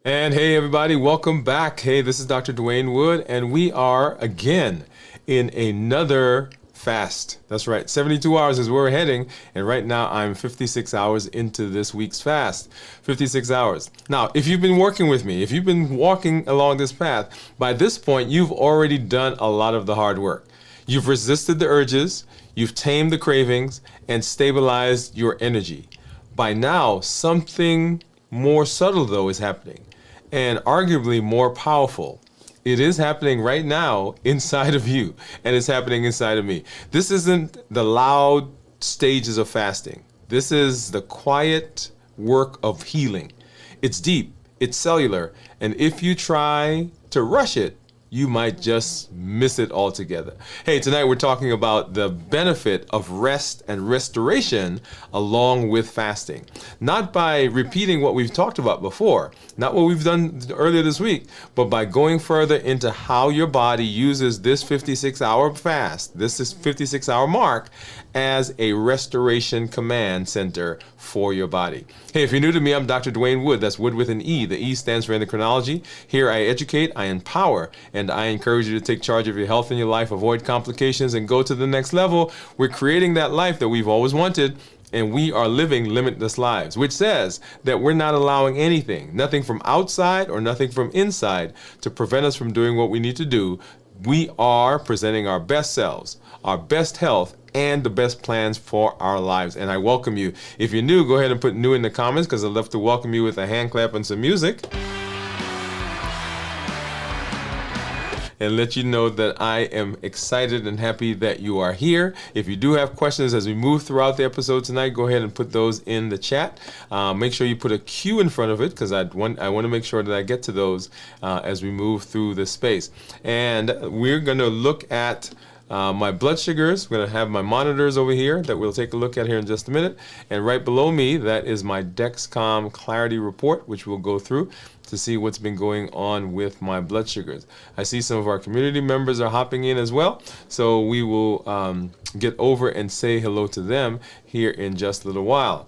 And hey, everybody, welcome back. Hey, this is Dr. Dwain Woode, and we are again in another fast. That's right, 72 hours is where we're heading, and right now I'm 56 hours into this week's fast. 56 hours. Now, if you've been working with me, if you've been walking along this path, by this point, you've already done a lot of the hard work. You've resisted the urges, you've tamed the cravings, and stabilized your energy. By now, something more subtle, though, is happening, and arguably more powerful. It is happening right now inside of you, and it's happening inside of me. This isn't the loud stages of fasting. This is the quiet work of healing. It's deep, it's cellular, and if you try to rush it, you might just miss it altogether. Hey, tonight we're talking about the benefit of rest and restoration along with fasting. Not by repeating what we've talked about before, not what we've done earlier this week, but by going further into how your body uses this 56-hour fast, this is 56-hour mark, as a restoration command center for your body. Hey, if you're new to me, I'm Dr. Dwain Woode. That's Wood with an E. The E stands for endocrinology. Here I educate, I empower, and I encourage you to take charge of your health and your life, avoid complications, and go to the next level. We're creating that life that we've always wanted, and we are living limitless lives, which says that we're not allowing anything, nothing from outside or nothing from inside, to prevent us from doing what we need to do. We are presenting our best selves, our best health, and the best plans for our lives. And I welcome you. If you're new, go ahead and put new in the comments, because I'd love to welcome you with a hand clap and some music, and let you know that I am excited and happy that you are here. If you do have questions as we move throughout the episode tonight, go ahead and put those in the chat. Make sure you put a Q in front of it, because I want to make sure that I get to those as we move through this space. And we're going to look at my blood sugars. We're going to have my monitors over here that we'll take a look at here in just a minute. And right below me, that is my Dexcom Clarity Report, which we'll go through to see what's been going on with my blood sugars. I see some of our community members are hopping in as well, so we will get over and say hello to them here in just a little while.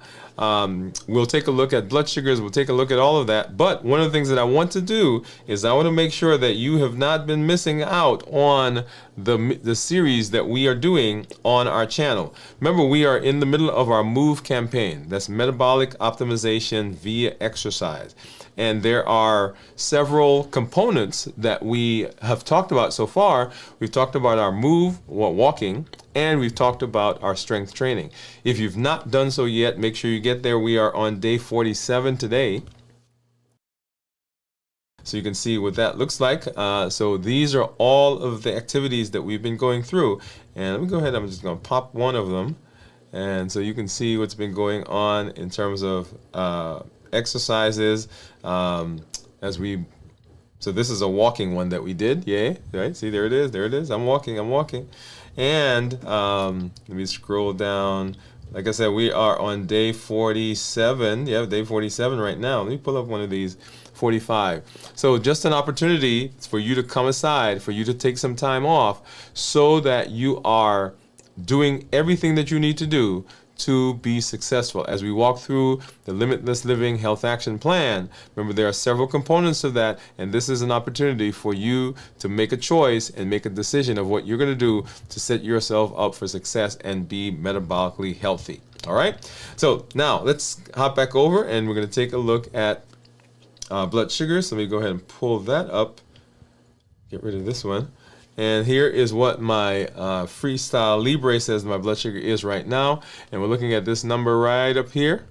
We'll take a look at blood sugars, we'll take a look at all of that, but one of the things that I want to do is I want to make sure that you have not been missing out on the series that we are doing on our channel. Remember, we are in the middle of our MOVE campaign. That's metabolic optimization via exercise. And there are several components that we have talked about so far. We've talked about our MOVE, walking, and we've talked about our strength training. If you've not done so yet, make sure you get there. We are on day 47 today, so you can see what that looks like. So these are all of the activities that we've been going through. And let me go ahead, I'm just going to pop one of them. And so you can see what's been going on in terms of exercises so this is a walking one that we did. Yay, right? See, there it is. I'm walking. And let me scroll down. Like I said, we are on day 47. Yeah, day 47 right now. Let me pull up one of these. 45. So just an opportunity for you to come aside, for you to take some time off, so that you are doing everything that you need to do to be successful. As we walk through the Limitless Living Health Action Plan, remember there are several components of that, and this is an opportunity for you to make a choice and make a decision of what you're going to do to set yourself up for success and be metabolically healthy. All right? So now let's hop back over, and we're going to take a look at blood sugar. So let me go ahead and pull that up. Get rid of this one. And here is what my Freestyle Libre says my blood sugar is right now. And we're looking at this number right up here.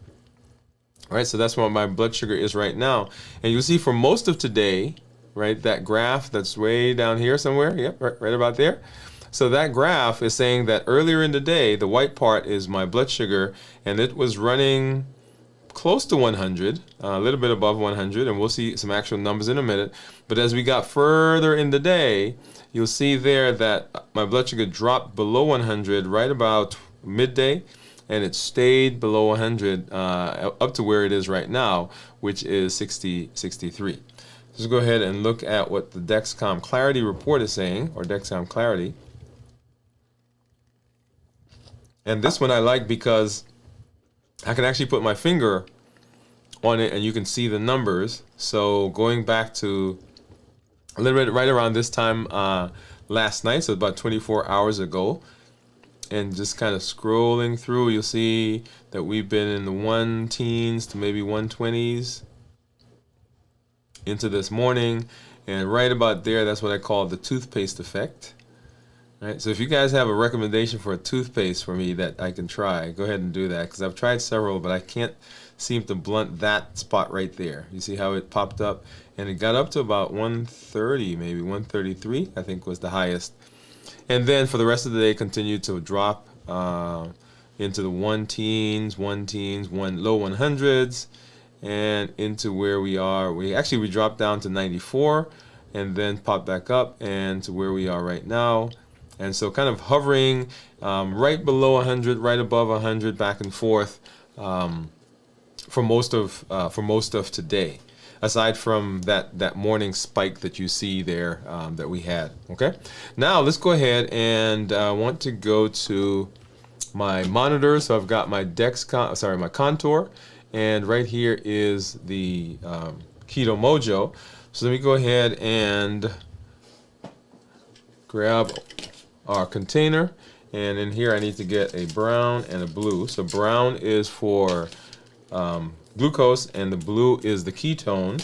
All right, so that's what my blood sugar is right now. And you'll see for most of today, right, that graph that's way down here somewhere. Yep, right about there. So that graph is saying that earlier in the day, the white part is my blood sugar, and it was running close to 100, a little bit above 100, and we'll see some actual numbers in a minute. But as we got further in the day, you'll see there that my blood sugar dropped below 100 right about midday, and it stayed below 100 up to where it is right now, which is 63. Let's go ahead and look at what the Dexcom Clarity Report is saying, or Dexcom Clarity. And this one I like because I can actually put my finger on it, and you can see the numbers. So going back to a little bit right around this time last night, so about 24 hours ago, and just kind of scrolling through, you'll see that we've been in the 1-teens to maybe 120s into this morning, and right about there, that's what I call the toothpaste effect. Right, so if you guys have a recommendation for a toothpaste for me that I can try, go ahead and do that, because I've tried several, but I can't seem to blunt that spot right there. You see how it popped up, and it got up to about 130, maybe 133, I think was the highest. And then for the rest of the day, continued to drop into the 1-teens, low 100s, and into where we are. We dropped down to 94, and then popped back up, and to where we are right now. And so kind of hovering right below 100, right above 100, back and forth for most of today, aside from that morning spike that you see there that we had. Okay, now let's go ahead and want to go to my monitor. So I've got my my contour, and right here is the Keto Mojo. So let me go ahead and grab our container, and in here I need to get a brown and a blue. So brown is for glucose, and the blue is the ketone.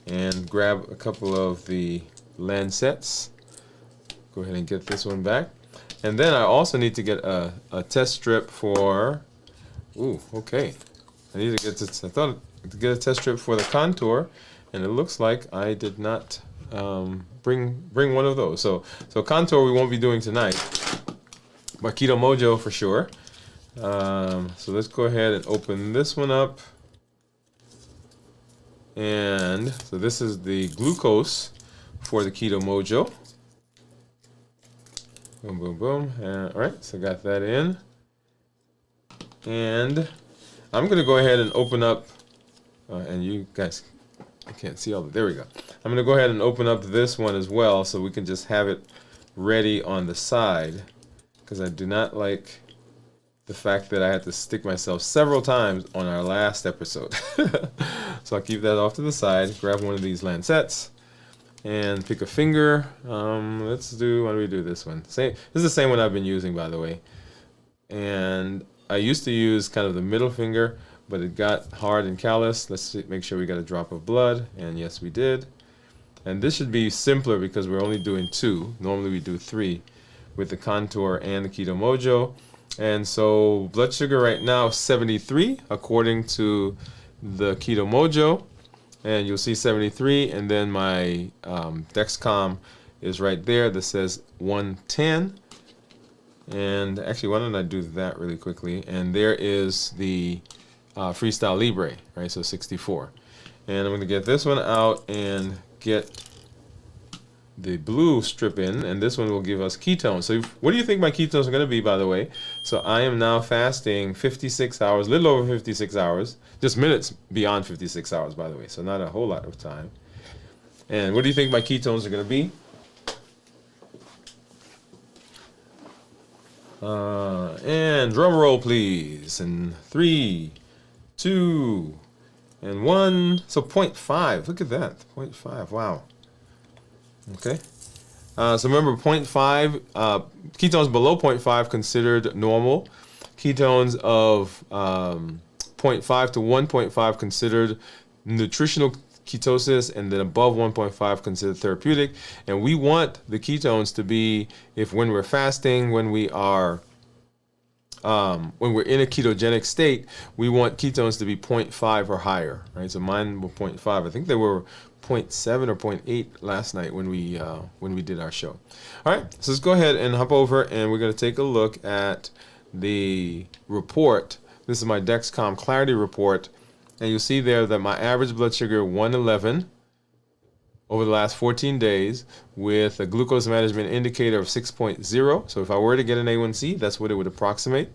And grab a couple of the lancets. Go ahead and get this one back. And then I also need to get a test strip for, I need to get this, I thought to get a test strip for the contour, and it looks like I did not bring one of those. So contour we won't be doing tonight, but Keto Mojo for sure. So let's go ahead and open this one up. And so this is the glucose for the Keto Mojo. Boom, boom, boom. All right, so got that in. And I'm going to go ahead and open up, and you guys, I can't see all of it. There we go. I'm going to go ahead and open up this one as well, so we can just have it ready on the side, because I do not like the fact that I had to stick myself several times on our last episode. So I'll keep that off to the side, grab one of these lancets, and pick a finger. Why don't we do this one? This is the same one I've been using, by the way. And I used to use kind of the middle finger, but it got hard and callous. Let's make sure we got a drop of blood, and yes, we did. And this should be simpler because we're only doing 2. Normally we do 3 with the contour and the Keto Mojo. And so blood sugar right now 73 according to the Keto Mojo, and you'll see 73, and then my Dexcom is right there that says 110. And actually, why don't I do that really quickly? And there is the Freestyle Libre, right? So 64. And I'm going to get this one out and get the blue strip in, and this one will give us ketones. So what do you think my ketones are going to be, by the way? So I am now fasting 56 hours, a little over 56 hours, just minutes beyond 56 hours, by the way, so not a whole lot of time. And what do you think my ketones are going to be? And drum roll, please. And 3, 2, and 1. So 0.5. Look at that. 0.5. Wow. Okay. So remember, 0.5, ketones below 0.5 considered normal. Ketones of 0.5 to 1.5 considered nutritional ketosis, and then above 1.5 considered therapeutic. And we want the ketones to be, when we're fasting, when we are when we're in a ketogenic state, we want ketones to be 0.5 or higher, right? So mine were 0.5. I think they were 0.7 or 0.8 last night when we did our show. All right, so let's go ahead and hop over, and we're going to take a look at the report. This is my Dexcom Clarity report, and you'll see there that my average blood sugar 111 over the last 14 days with a glucose management indicator of 6.0. So if I were to get an A1C, that's what it would approximate.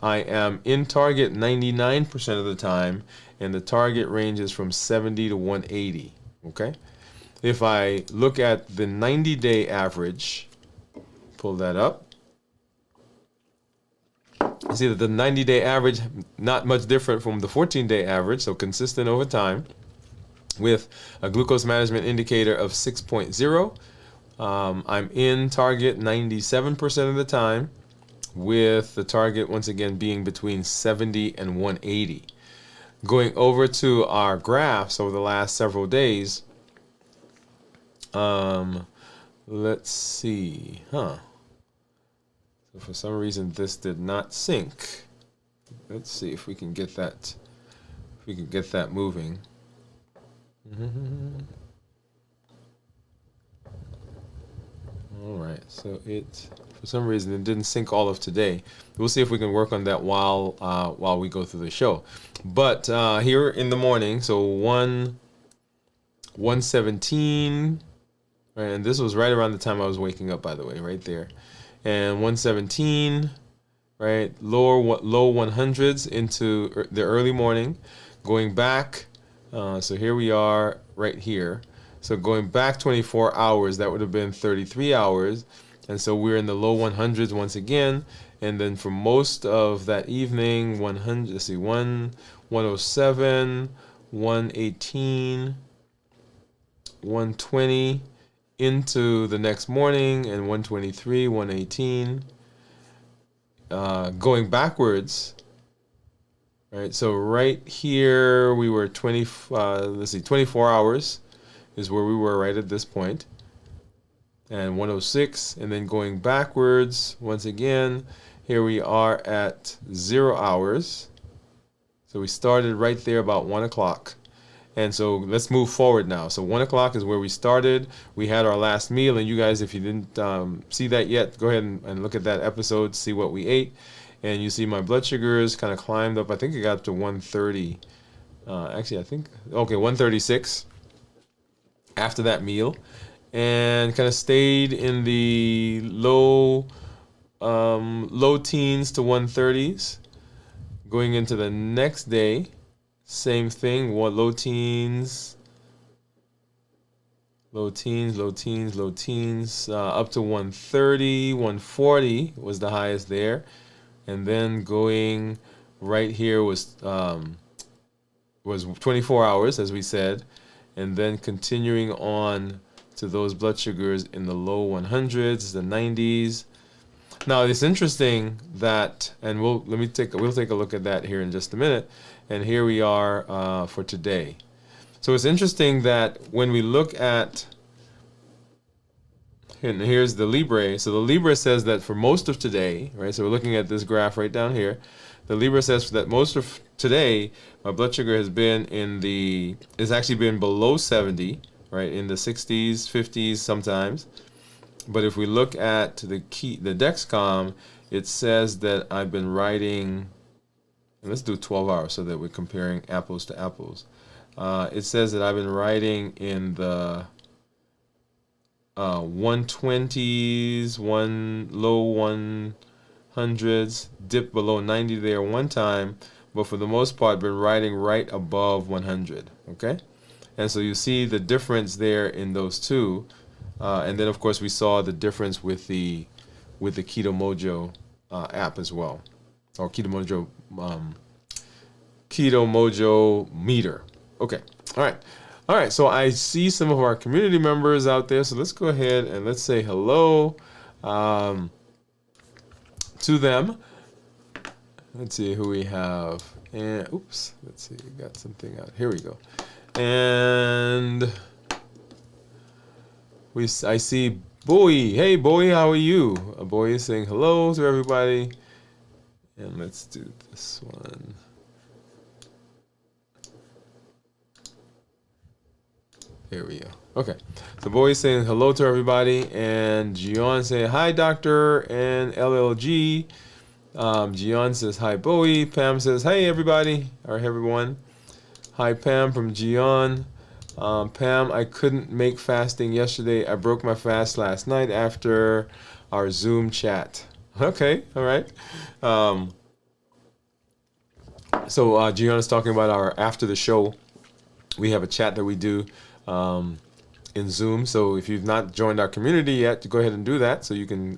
I am in target 99% of the time, and the target ranges from 70 to 180, okay? If I look at the 90-day average, pull that up. see that the 90-day average, not much different from the 14-day average, so consistent over time, with a glucose management indicator of 6.0. I'm in target 97% of the time, with the target once again being between 70 and 180. Going over to our graphs over the last several days, let's see, So for some reason this did not sync. Let's see if we can get that, moving. All right, so for some reason it didn't sync all of today. We'll see if we can work on that while we go through the show. But here in the morning, so 117, right, and this was right around the time I was waking up, by the way, right there. And 117, right, low 100s into the early morning, going back. So here we are right here. So going back 24 hours, that would have been 33 hours. And so we're in the low 100s once again. And then for most of that evening, 100, let's see, 107, 118, 120 into the next morning, and 123, 118. Going backwards, right? So right here we were 24 hours is where we were right at this point, and 106, and then going backwards once again, here we are at 0 hours. So we started right there about 1 o'clock. And so let's move forward now. So 1 o'clock is where we started. We had our last meal, and you guys, if you didn't see that yet, go ahead and look at that episode, see what we ate. And you see my blood sugars kind of climbed up. I think it got up to 130. Actually, I think, okay, 136 after that meal. And kind of stayed in the low teens to 130s. Going into the next day, same thing, low teens, up to 130, 140 was the highest there. And then going right here was 24 hours, as we said, and then continuing on to those blood sugars in the low 100s, the 90s. Now it's interesting that, and we'll take a look at that here in just a minute. And here we are for today. So it's interesting that when we look at, and here's the Libre. So the Libre says that for most of today, right? So we're looking at this graph right down here. The Libre says that most of today, my blood sugar has actually been below 70, right? In the 60s, 50s sometimes. But if we look at the Dexcom, it says that I've been writing, and let's do 12 hours so that we're comparing apples to apples. It says that I've been writing in the 120s, low 100s, dipped below 90 there one time, but for the most part, been writing right above 100, okay? And so you see the difference there in those two. And then, of course, we saw the difference with the Keto Mojo app as well, or Keto Mojo meter. Okay, all right. So I see some of our community members out there. So let's go ahead and let's say hello to them. Let's see who we have. And oops, let's see. We got something out. Here we go. And I see Bowie. Hey, Bowie, how are you? Bowie is saying hello to everybody. And let's do this one. There we go. Okay. So Bowie is saying hello to everybody. And Gian saying hi, Doctor and LLG. Gian says hi, Bowie. Pam says hey, everybody, or everyone. Hi, Pam from Gian. Pam, I couldn't make fasting yesterday. I broke my fast last night after our Zoom chat. Okay, all right. So Gian is talking about our after the show. We have a chat that we do in Zoom. So if you've not joined our community yet, go ahead and do that so you can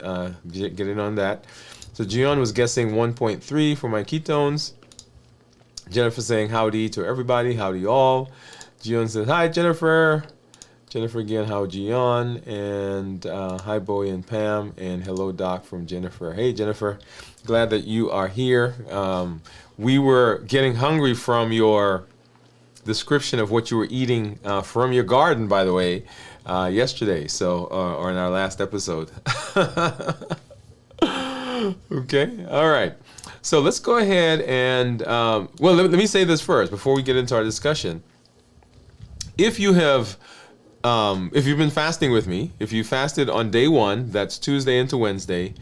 get in on that. So Gian was guessing 1.3 for my ketones. Jennifer saying howdy to everybody. Howdy all. Gian says, hi, Jennifer. Jennifer again, how Gian. And hi, Bowie and Pam. And hello, Doc, from Jennifer. Hey, Jennifer. Glad that you are here. We were getting hungry from your description of what you were eating from your garden, by the way, yesterday. So, or in our last episode. Okay. All right. So let's go ahead and, well, let me say this first before we get into our discussion. If you have, if you've been fasting with me, if you fasted on day 1, that's Tuesday into Wednesday,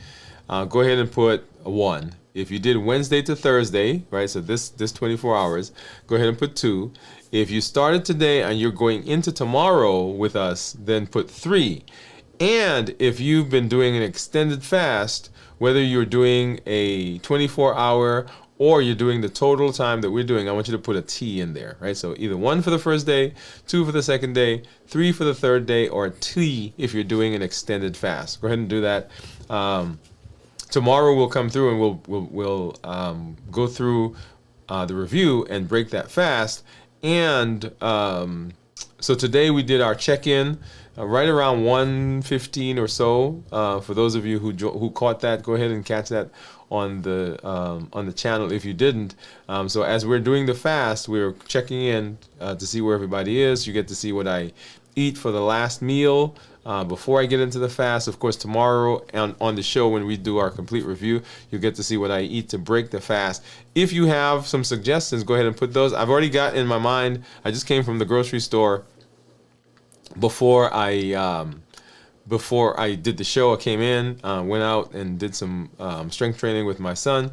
go ahead and put a 1. If you did Wednesday to Thursday, right, so this 24 hours, go ahead and put 2. If you started today and you're going into tomorrow with us, then put 3. And if you've been doing an extended fast, whether you're doing a 24-hour or you're doing the total time that we're doing, I want you to put a T in there, right? So either 1 for the first day, 2 for the second day, 3 for the third day, or a T if you're doing an extended fast. Go ahead and do that. Tomorrow we'll come through and we'll go through the review and break that fast. And so today we did our check-in right around 1:15 or so. For those of you who caught that, go ahead and catch that on the channel if you didn't. So as we're doing the fast, we're checking in to see where everybody is. You get to see what I eat for the last meal before I get into the fast. Of course, tomorrow on the show when we do our complete review, you'll get to see what I eat to break the fast. If you have some suggestions, go ahead and put those. I've already got in my mind. I just came from the grocery store before I did the show. I came in, went out and did some strength training with my son,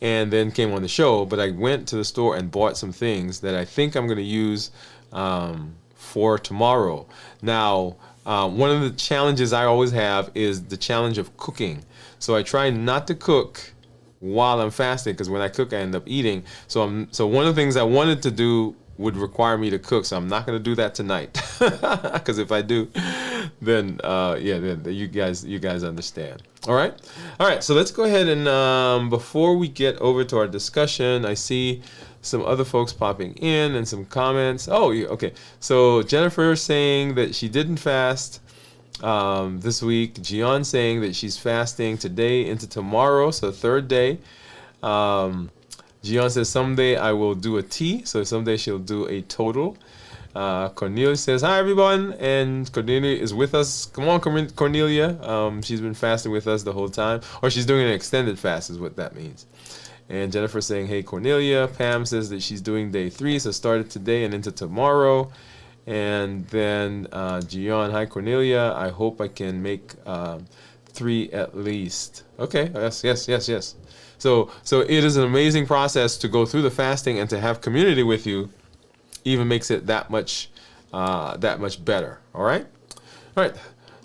and then came on the show. But I went to the store and bought some things that I think I'm going to use for tomorrow. Now, one of the challenges I always have is the challenge of cooking. So I try not to cook while I'm fasting, because when I cook, I end up eating. So one of the things I wanted to do would require me to cook, so I'm not going to do that tonight. Because if I do, then then you guys understand. All right. So let's go ahead and before we get over to our discussion, I see some other folks popping in and some comments. Oh, yeah, okay. So Jennifer saying that she didn't fast this week. Gian saying that she's fasting today into tomorrow, so third day. Gian says someday I will do a T, so someday she'll do a total. Cornelia says, hi everyone, and Cornelia is with us. Come on, Cornelia. She's been fasting with us the whole time, or she's doing an extended fast is what that means. And Jennifer saying, hey Cornelia. Pam says that she's doing day 3, so started today and into tomorrow. And then Gian, hi Cornelia. I hope I can make 3 at least. Okay, yes. So it is an amazing process to go through the fasting, and to have community with you even makes it that much better. All right.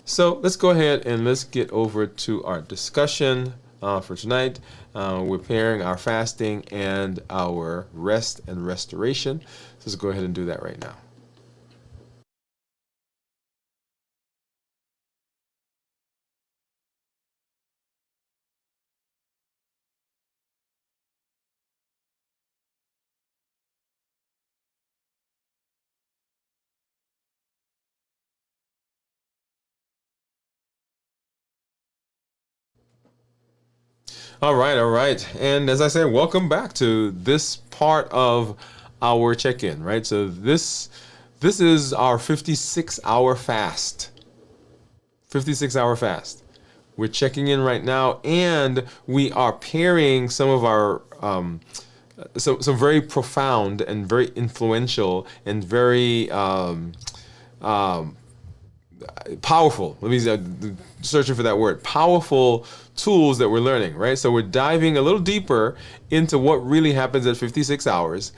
So let's go ahead and let's get over to our discussion for tonight. We're pairing our fasting and our rest and restoration. So let's go ahead and do that right now. All right. And as I said, welcome back to this part of our check-in, right? So this is our 56-hour fast. 56-hour fast. We're checking in right now, and we are pairing some of our some very profound and very influential and very powerful. Let me searching for that word. Powerful tools that we're learning, right? So we're diving a little deeper into what really happens at 56 hours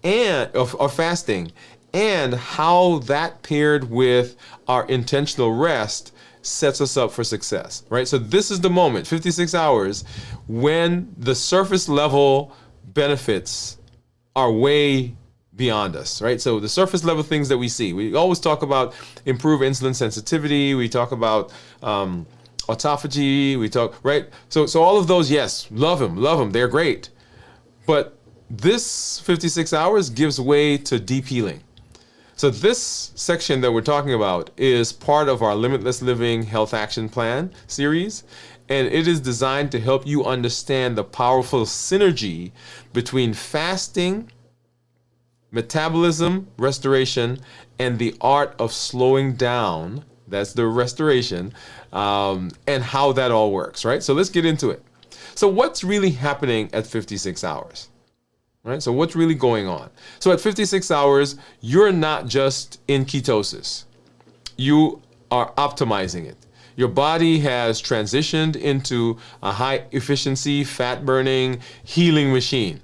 and of fasting, and how that paired with our intentional rest sets us up for success, right? So this is the moment, 56 hours, when the surface level benefits are way beyond us, right? So the surface level things that we see, we always talk about improved insulin sensitivity. We talk about autophagy, we talk, right? So all of those, yes, love them, they're great. But this 56 hours gives way to deep healing. So this section that we're talking about is part of our Limitless Living Health Action Plan series, and it is designed to help you understand the powerful synergy between fasting, metabolism restoration, and the art of slowing down. That's the restoration, and how that all works, right? So let's get into it. So what's really happening at 56 hours? Right? So what's really going on? So at 56 hours, you're not just in ketosis. You are optimizing it. Your body has transitioned into a high efficiency, fat burning, healing machine.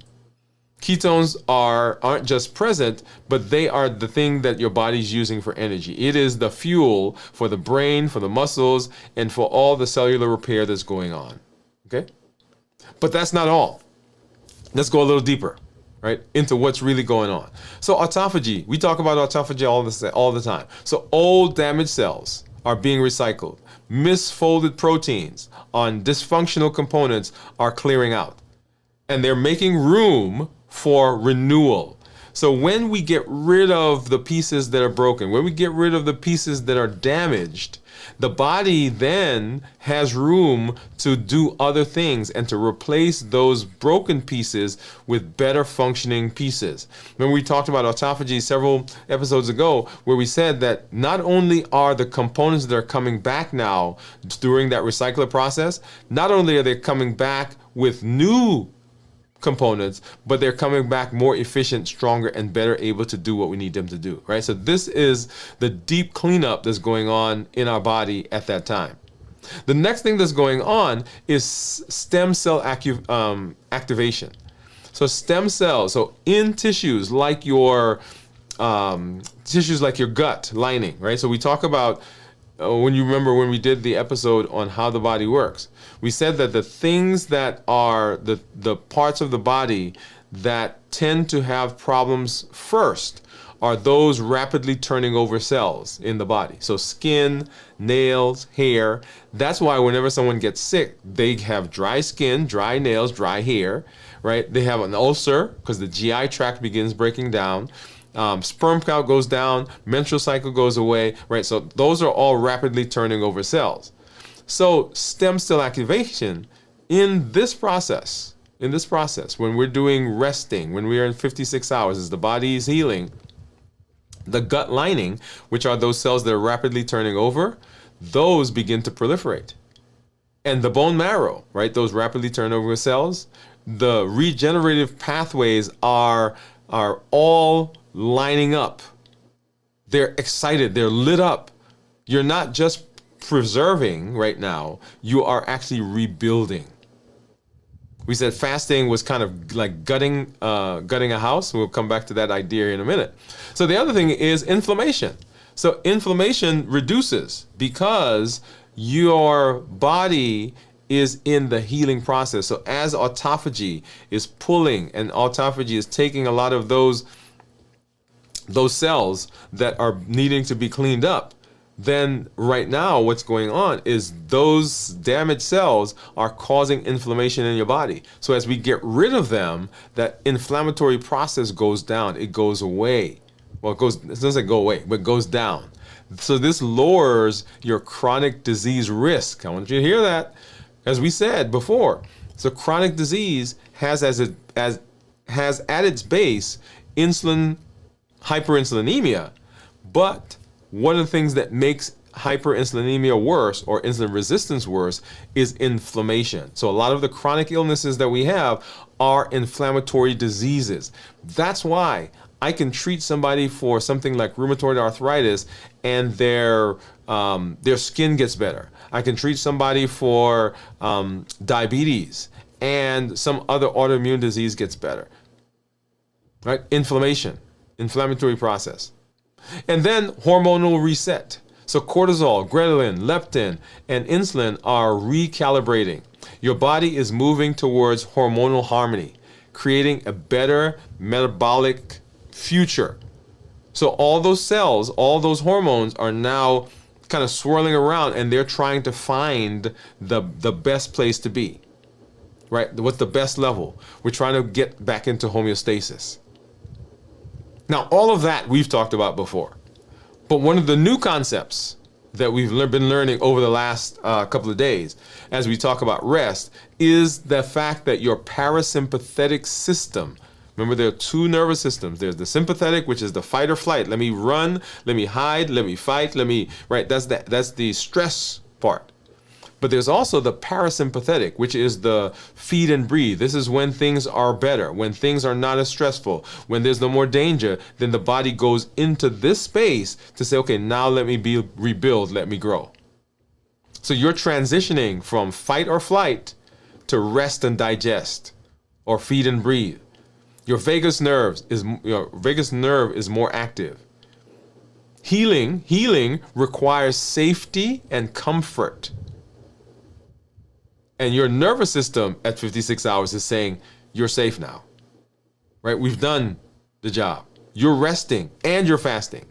Ketones aren't just present, but they are the thing that your body's using for energy. It is the fuel for the brain, for the muscles, and for all the cellular repair that's going on. Okay? But that's not all. Let's go a little deeper, right, into what's really going on. So autophagy, we talk about autophagy all the time. So old damaged cells are being recycled. Misfolded proteins on dysfunctional components are clearing out. And they're making room for renewal. So when we get rid of the pieces that are broken, when we get rid of the pieces that are damaged, the body then has room to do other things and to replace those broken pieces with better functioning pieces. When we talked about autophagy several episodes ago, where we said that not only are the components that are coming back now during that recycler process, not only are they coming back with new components, but they're coming back more efficient, stronger, and better able to do what we need them to do, right? So this is the deep cleanup that's going on in our body at that time. The next thing that's going on is stem cell activation. So stem cells, so in tissues like your gut lining, right? So we talk about when you remember when we did the episode on how the body works, we said that the things that are the parts of the body that tend to have problems first are those rapidly turning over cells in the body. So skin, nails, hair. That's why whenever someone gets sick, they have dry skin, dry nails, dry hair, right? They have an ulcer because the GI tract begins breaking down. Sperm count goes down, menstrual cycle goes away, right? So those are all rapidly turning over cells. So stem cell activation in this process, when we're doing resting, when we are in 56 hours, as the body is healing, the gut lining, which are those cells that are rapidly turning over, those begin to proliferate. And the bone marrow, right? Those rapidly turn over cells, the regenerative pathways are all lining up. They're excited, they're lit up. You're not just preserving right now, you are actually rebuilding. We said fasting was kind of like gutting a house. We'll come back to that idea in a minute. So the other thing is inflammation. So inflammation reduces because your body is in the healing process. So as autophagy is pulling and autophagy is taking a lot of those cells that are needing to be cleaned up, then right now what's going on is those damaged cells are causing inflammation in your body. So as we get rid of them, that inflammatory process goes down, it goes away. Well, it doesn't go away, but it goes down. So this lowers your chronic disease risk. I want you to hear that. As we said before, so chronic disease has at its base hyperinsulinemia, but one of the things that makes hyperinsulinemia worse or insulin resistance worse is inflammation. So a lot of the chronic illnesses that we have are inflammatory diseases. That's why I can treat somebody for something like rheumatoid arthritis and their skin gets better. I can treat somebody for diabetes and some other autoimmune disease gets better. Right? Inflammatory process. And then hormonal reset. So cortisol, ghrelin, leptin, and insulin are recalibrating. Your body is moving towards hormonal harmony, creating a better metabolic future. So all those cells, all those hormones are now kind of swirling around, and they're trying to find the best place to be, right? What's the best level? We're trying to get back into homeostasis. Now, all of that we've talked about before, but one of the new concepts that we've been learning over the last couple of days as we talk about rest is the fact that your parasympathetic system, remember there are two nervous systems. There's the sympathetic, which is the fight or flight. Let me run, let me hide, let me fight, right? That's the stress part. But there's also the parasympathetic, which is the feed and breathe. This is when things are better, when things are not as stressful, when there's no more danger, then the body goes into this space to say, okay, now let me rebuild, let me grow. So you're transitioning from fight or flight to rest and digest, or feed and breathe. Your vagus nerve is more active. Healing requires safety and comfort. And your nervous system at 56 hours is saying, you're safe now, right? We've done the job. You're resting and you're fasting.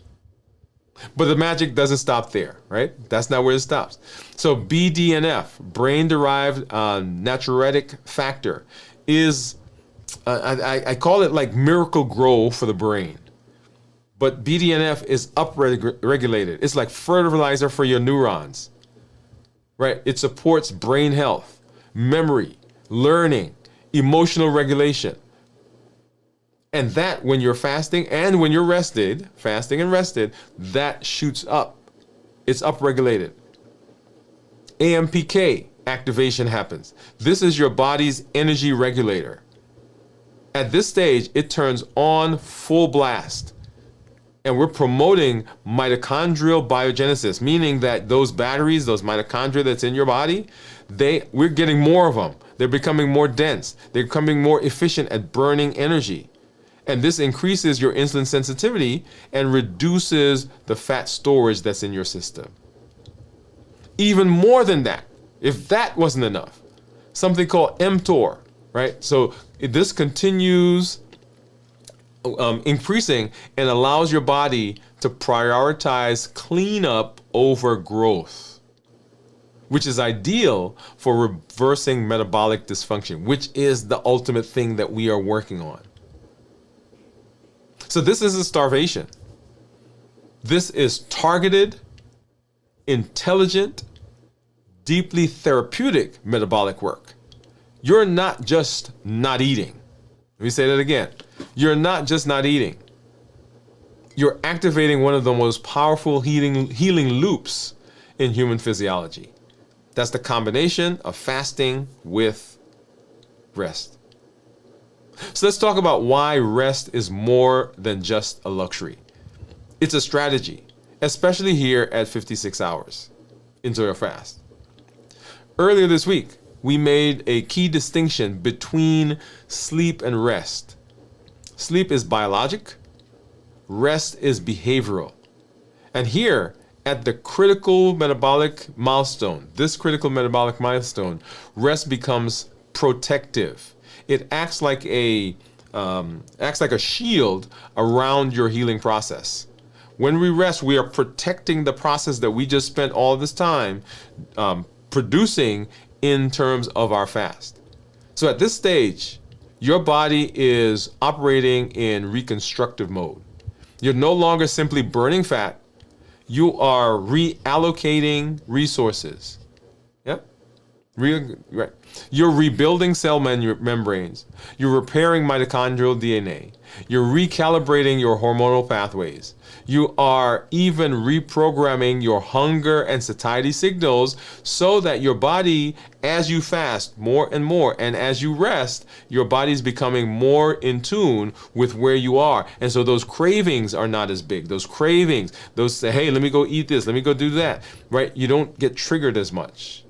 But the magic doesn't stop there, right? That's not where it stops. So BDNF, brain-derived natriuretic factor, is, I call it like miracle grow for the brain. But BDNF is upregulated. It's like fertilizer for your neurons, right? It supports brain health, memory, learning, emotional regulation. And that, when you're fasting and when you're rested, fasting and rested, that shoots up. It's upregulated. AMPK activation happens. This is your body's energy regulator. At this stage, it turns on full blast. And we're promoting mitochondrial biogenesis, meaning that those batteries, those mitochondria that's in your body, we're getting more of them. They're becoming more dense. They're becoming more efficient at burning energy. And this increases your insulin sensitivity and reduces the fat storage that's in your system. Even more than that, if that wasn't enough, something called mTOR, right? So this continues increasing and allows your body to prioritize cleanup over growth, which is ideal for reversing metabolic dysfunction, which is the ultimate thing that we are working on. So this isn't starvation. This is targeted, intelligent, deeply therapeutic metabolic work. You're not just not eating. Let me say that again. You're not just not eating. You're activating one of the most powerful healing loops in human physiology. That's the combination of fasting with rest. So let's talk about why rest is more than just a luxury. It's a strategy, especially here at 56 hours into your fast. Earlier this week, we made a key distinction between sleep and rest. Sleep is biologic, rest is behavioral. And here, at the critical metabolic milestone, rest becomes protective. It acts like a shield around your healing process. When we rest, we are protecting the process that we just spent all this time producing in terms of our fast. So at this stage, your body is operating in reconstructive mode. You're no longer simply burning fat. You are reallocating resources. Yep. Right. You're rebuilding cell membranes. You're repairing mitochondrial DNA. You're recalibrating your hormonal pathways. You are even reprogramming your hunger and satiety signals so that your body, as you fast more and more, and as you rest, your body's becoming more in tune with where you are. And so those cravings are not as big. Those cravings, those say, hey, let me go eat this, let me go do that, right? You don't get triggered as much.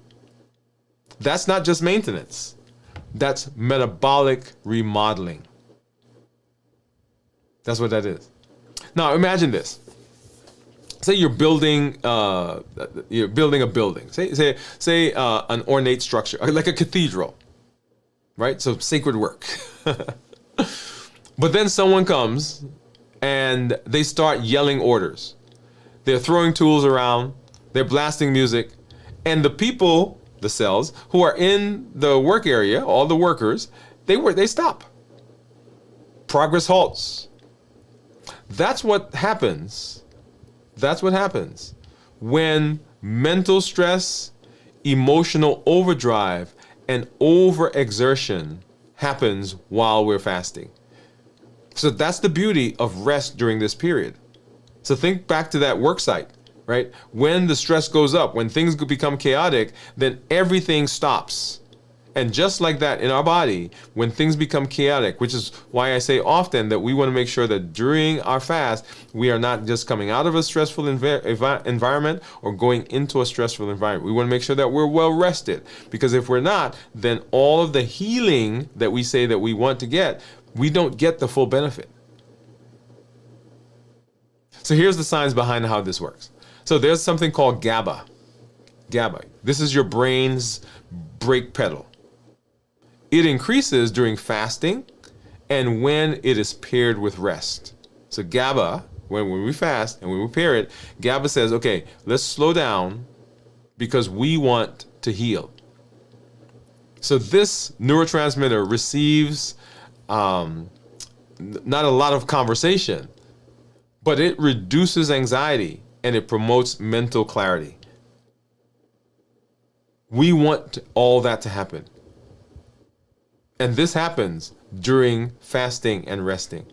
That's not just maintenance. That's metabolic remodeling. That's what that is. Now imagine this. Say you're building a building. Say an ornate structure, like a cathedral, right? So sacred work. But then someone comes and they start yelling orders. They're throwing tools around. They're blasting music. And the people, the cells, who are in the work area, all the workers, they stop. Progress halts. That's what happens. That's what happens when mental stress, emotional overdrive, and overexertion happens while we're fasting. So that's the beauty of rest during this period. So think back to that work site, right? When the stress goes up, when things become chaotic, then everything stops. And just like that in our body, when things become chaotic, which is why I say often that we want to make sure that during our fast, we are not just coming out of a stressful environment or going into a stressful environment. We want to make sure that we're well rested, because if we're not, then all of the healing that we say that we want to get, we don't get the full benefit. So here's the science behind how this works. So there's something called GABA. GABA. This is your brain's brake pedal. It increases during fasting and when it is paired with rest. So GABA, when we fast and when we pair it, GABA says, okay, let's slow down because we want to heal. So this neurotransmitter receives not a lot of conversation, but it reduces anxiety and it promotes mental clarity. We want all that to happen. And this happens during fasting and resting.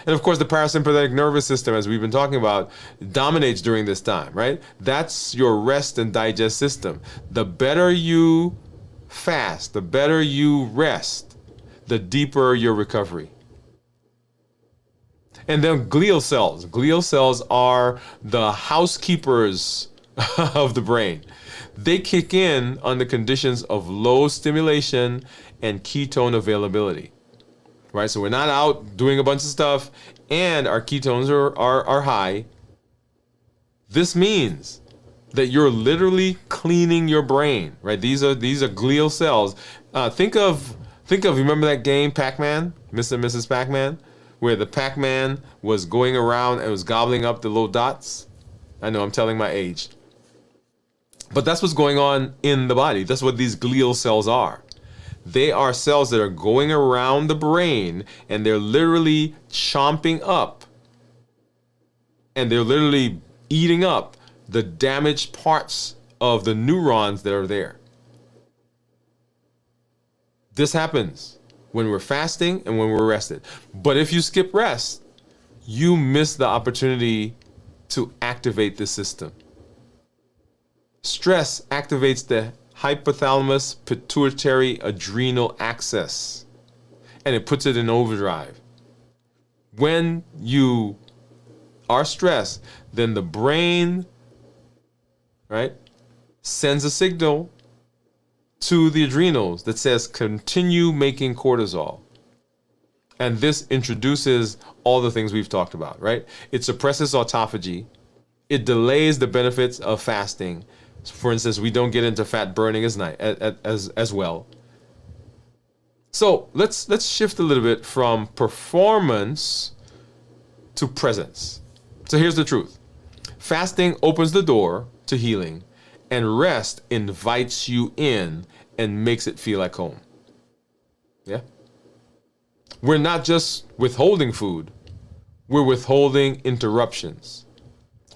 And of course, the parasympathetic nervous system, as we've been talking about, dominates during this time, right? That's your rest and digest system. The better you fast, the better you rest, the deeper your recovery. And then glial cells. Glial cells are the housekeepers of the brain. They kick in under conditions of low stimulation and ketone availability, right? So we're not out doing a bunch of stuff and our ketones are high. This means that you're literally cleaning your brain, right? These are glial cells. Think of, remember that game Pac-Man, Mr. and Mrs. Pac-Man, where the Pac-Man was going around and was gobbling up the little dots? I know I'm telling my age. But that's what's going on in the body. That's what these glial cells are. They are cells that are going around the brain and they're literally chomping up and they're literally eating up the damaged parts of the neurons that are there. This happens when we're fasting and when we're rested. But if you skip rest, you miss the opportunity to activate this system. Stress activates the hypothalamus pituitary adrenal axis and it puts it in overdrive. When you are stressed, then the brain, right, sends a signal to the adrenals that says continue making cortisol. And this introduces all the things we've talked about, right? It suppresses autophagy. It delays the benefits of fasting. For instance, we don't get into fat burning as well. So let's shift a little bit from performance to presence. So here's the truth. Fasting opens the door to healing, and rest invites you in and makes it feel like home. Yeah? We're not just withholding food, we're withholding interruptions.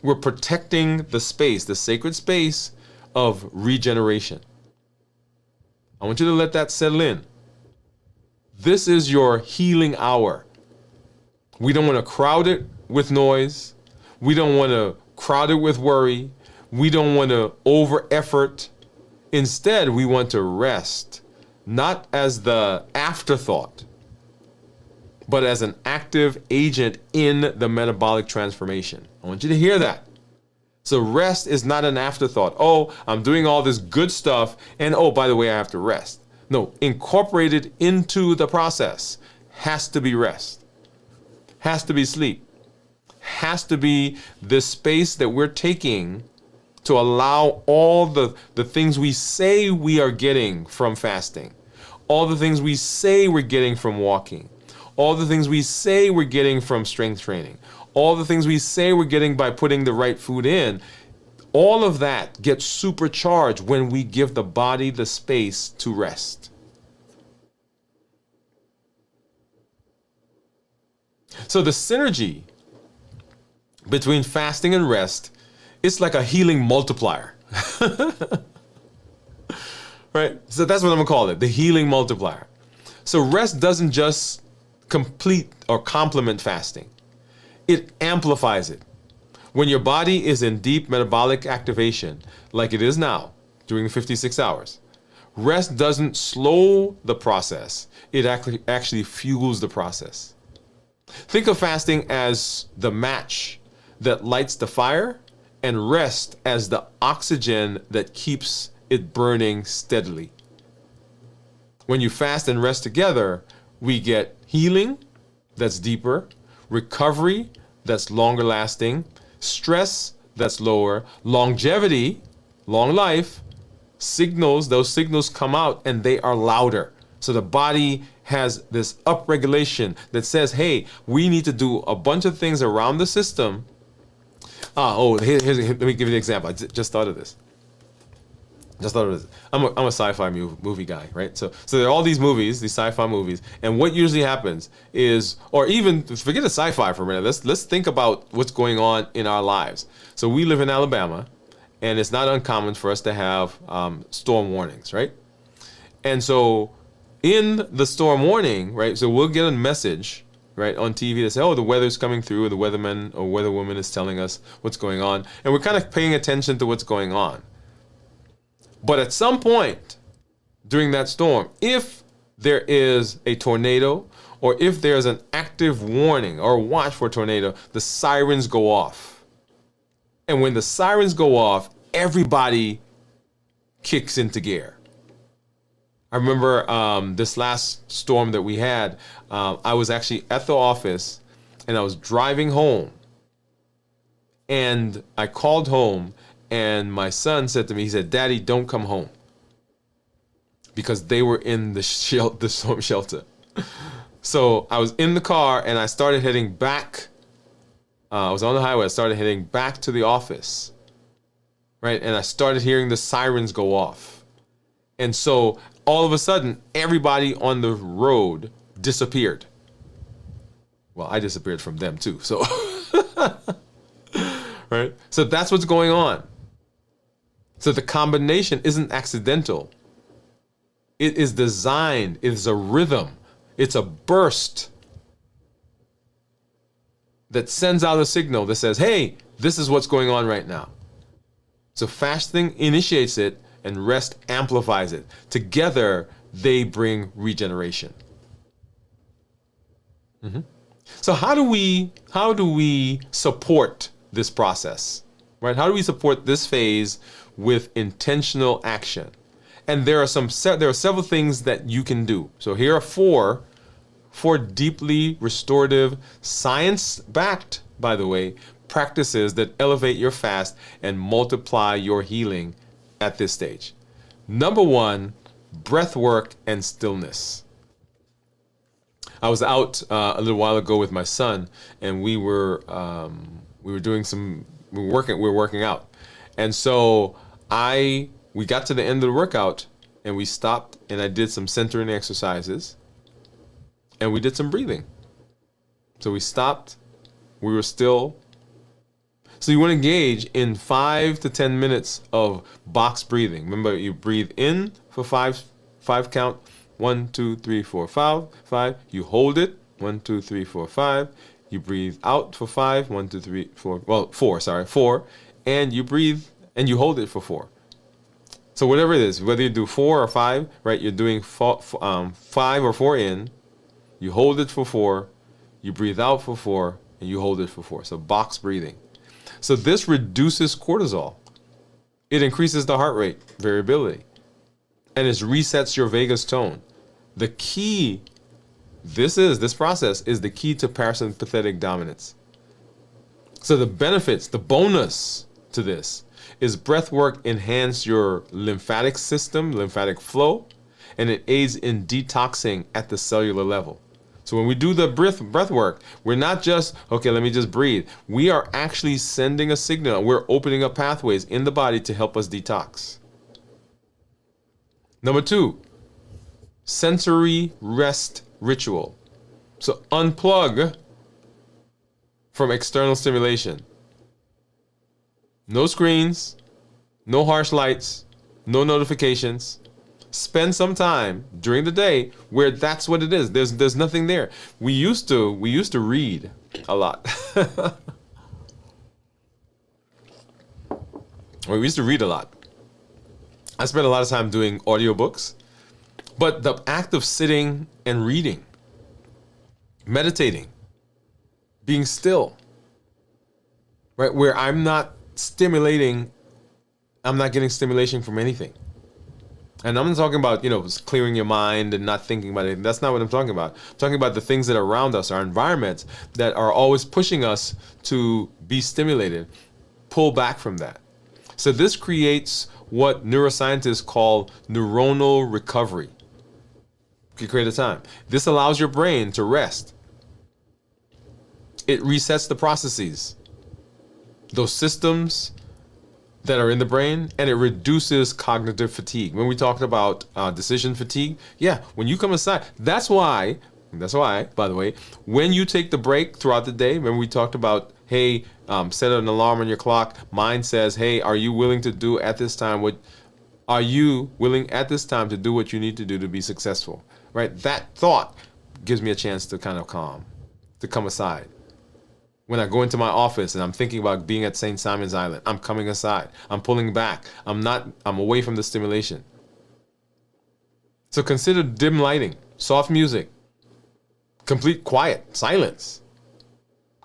We're protecting the space, the sacred space of regeneration. I want you to let that settle in. This is your healing hour. We don't want to crowd it with noise. We don't want to crowd it with worry. We don't want to over effort. Instead, we want to rest, not as the afterthought, but as an active agent in the metabolic transformation. I want you to hear that. So rest is not an afterthought. Oh, I'm doing all this good stuff, and oh, by the way, I have to rest. No, incorporated into the process has to be rest, has to be sleep, has to be this space that we're taking to allow all the things we say we are getting from fasting, all the things we say we're getting from walking, all the things we say we're getting from strength training, all the things we say we're getting by putting the right food in, All of that gets supercharged when we give the body the space to rest. So the synergy between fasting and rest is like a healing multiplier. Right? So that's what I'm gonna call it, the healing multiplier. So rest doesn't just complete or complement fasting. It amplifies it. When your body is in deep metabolic activation, like it is now during the 56 hours, rest doesn't slow the process. It actually fuels the process. Think of fasting as the match that lights the fire and rest as the oxygen that keeps it burning steadily. When you fast and rest together, we get healing that's deeper, recovery that's longer lasting, stress that's lower, longevity, long life, signals, those signals come out and they are louder. So the body has this upregulation that says, hey, we need to do a bunch of things around the system. Let me give you an example. I just thought of this. I'm a sci-fi movie guy, right? So there are all these movies, these sci-fi movies, and what usually happens is, or even forget the sci-fi for a minute. Let's think about what's going on in our lives. So we live in Alabama, and it's not uncommon for us to have storm warnings, right? And so in the storm warning, right? So we'll get a message, right, on TV that says, oh, the weather's coming through, or the weatherman or weatherwoman is telling us what's going on, and we're kind of paying attention to what's going on. But at some point during that storm, if there is a tornado or if there's an active warning or watch for a tornado, the sirens go off. And when the sirens go off, everybody kicks into gear. I remember this last storm that we had, I was actually at the office and I was driving home. And I called home. And my son said to me, he said, Daddy, don't come home. Because they were in the storm shelter. So I was in the car and I started heading back. I was on the highway. I started heading back to the office. Right? And I started hearing the sirens go off. And so all of a sudden, everybody on the road disappeared. Well, I disappeared from them too. So, right? So that's what's going on. So the combination isn't accidental. It is designed. It is a rhythm. It's a burst that sends out a signal that says, hey, this is what's going on right now. So fasting initiates it and rest amplifies it. Together, they bring regeneration. Mm-hmm. So how do we support this process? Right? How do we support this phase with intentional action? And there are several things that you can do. So here are four deeply restorative, science-backed, by the way, practices that elevate your fast and multiply your healing at this stage. Number one, breath work and stillness. I was out a little while ago with my son, and we were working out, and so we got to the end of the workout, and we stopped, and I did some centering exercises, and we did some breathing. So we stopped, we were still. So you want to engage in 5 to 10 minutes of box breathing. Remember, you breathe in for five count. 1, 2, 3, 4, 5. You hold it. 1, 2, 3, 4, 5. You breathe out for 5. 1, 2, 3, 4. Well, 4. Sorry, 4. And you breathe and you hold it for 4. So whatever it is, whether you do 4 or 5, right? You're doing 5 or 4 in. You hold it for 4. You breathe out for 4, and you hold it for 4. So box breathing. So this reduces cortisol. It increases the heart rate variability. And it resets your vagus tone. The key, this process is the key to parasympathetic dominance. So the benefits, the bonus to this is breath work enhance your lymphatic system, lymphatic flow, and it aids in detoxing at the cellular level. So when we do the breath work, we're not just, okay, let me just breathe. We are actually sending a signal. We're opening up pathways in the body to help us detox. Number 2, sensory rest ritual. So unplug from external stimulation. No screens, no harsh lights, no notifications. Spend some time during the day where that's what it is. There's nothing there. We used to read a lot. We used to read a lot. I spent a lot of time doing audiobooks, but the act of sitting and reading, meditating, being still, right, where I'm not getting stimulation from anything. And I'm not talking about, clearing your mind and not thinking about it. That's not what I'm talking about. I'm talking about the things that are around us, our environments that are always pushing us to be stimulated. Pull back from that. So this creates what neuroscientists call neuronal recovery. You create a time. This allows your brain to rest. It resets the processes, those systems that are in the brain, and it reduces cognitive fatigue. When we talked about decision fatigue, when you come aside, that's why, by the way, when you take the break throughout the day, when we talked about, hey, set an alarm on your clock, mine says, hey, are you willing to do at this time to do what you need to do to be successful, right? That thought gives me a chance to kind of to come aside. When I go into my office and I'm thinking about being at St. Simon's Island, I'm coming aside. I'm pulling back. I'm away from the stimulation. So consider dim lighting, soft music, complete quiet, silence,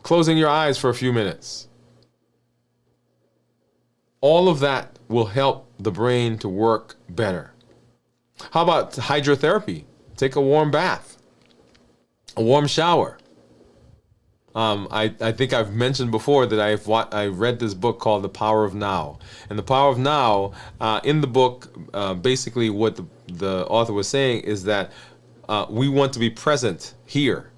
closing your eyes for a few minutes. All of that will help the brain to work better. How about hydrotherapy? Take a warm bath, a warm shower. I think I've mentioned before that I read this book called The Power of Now. And The Power of Now, in the book, basically what the author was saying is that we want to be present here.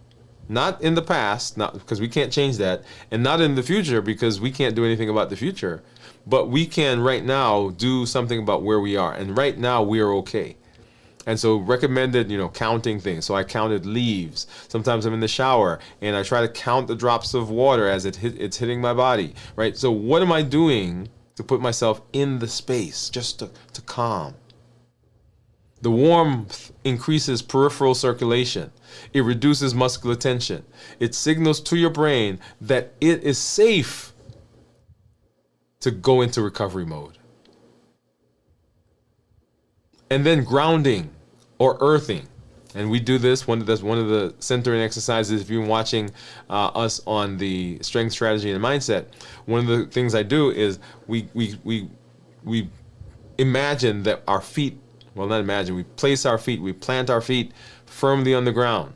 Not in the past, not because we can't change that, and not in the future because we can't do anything about the future. But we can right now do something about where we are. And right now we are okay. And so recommended, counting things. So I counted leaves. Sometimes I'm in the shower and I try to count the drops of water as it's hitting my body, right? So what am I doing to put myself in the space just to calm? The warmth increases peripheral circulation. It reduces muscular tension. It signals to your brain that it is safe to go into recovery mode. And then grounding or earthing. And we do this, that's one of the centering exercises. If you've been watching us on the strength, strategy, and mindset, one of the things I do is we imagine that our feet, well, not imagine, we plant our feet firmly on the ground.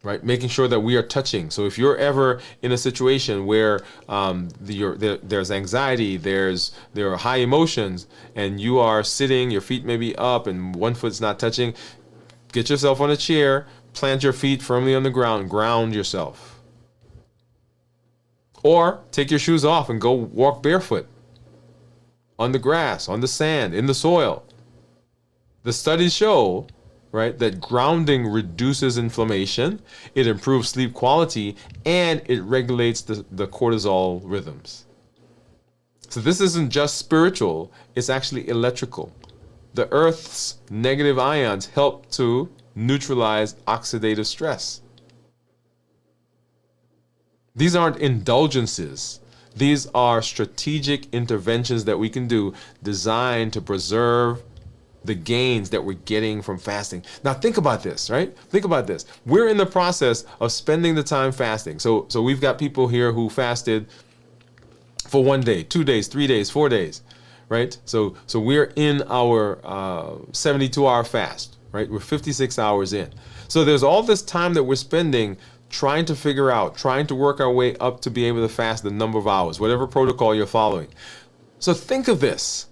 Right, making sure that we are touching. So if you're ever in a situation where there's anxiety, there are high emotions, and you are sitting, your feet may be up, and one foot's not touching, get yourself on a chair, plant your feet firmly on the ground, ground yourself. Or take your shoes off and go walk barefoot on the grass, on the sand, in the soil. The studies show, right, that grounding reduces inflammation, it improves sleep quality, and it regulates the cortisol rhythms. So this isn't just spiritual, it's actually electrical. The Earth's negative ions help to neutralize oxidative stress. These aren't indulgences. These are strategic interventions that we can do designed to preserve the gains that we're getting from fasting. Now think about this, right? Think about this. We're in the process of spending the time fasting. So we've got people here who fasted for 1 day, 2 days, 3 days, 4 days, right? So we're in our 72-hour fast, right? We're 56 hours in. So there's all this time that we're spending trying to figure out, trying to work our way up to be able to fast the number of hours, whatever protocol you're following. So think of this.